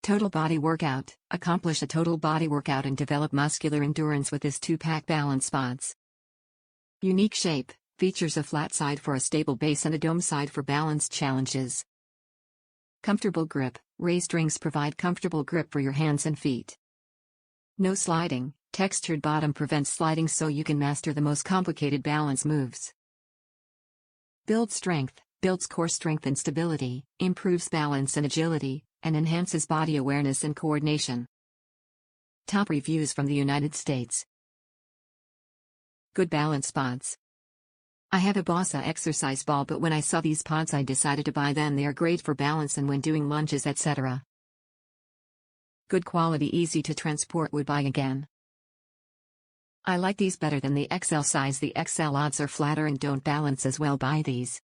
Total body workout. Accomplish a total body workout and develop muscular endurance with this 2-pack balance pods. Unique shape. Features a flat side for a stable base and a dome side for balance challenges. Comfortable grip. Raised rings provide comfortable grip for your hands and feet. No sliding. Textured bottom prevents sliding so you can master the most complicated balance moves. Build strength. Builds core strength and stability, improves balance and agility, and enhances body awareness and coordination. Top reviews from the United States. Good balance pods. I have a bossa exercise ball, but when I saw these pods I decided to buy them. They are great for balance and when doing lunges, etc. Good quality, easy to transport, would buy again. I like these better than the XL size. The XL odds are flatter and don't balance as well. Buy these.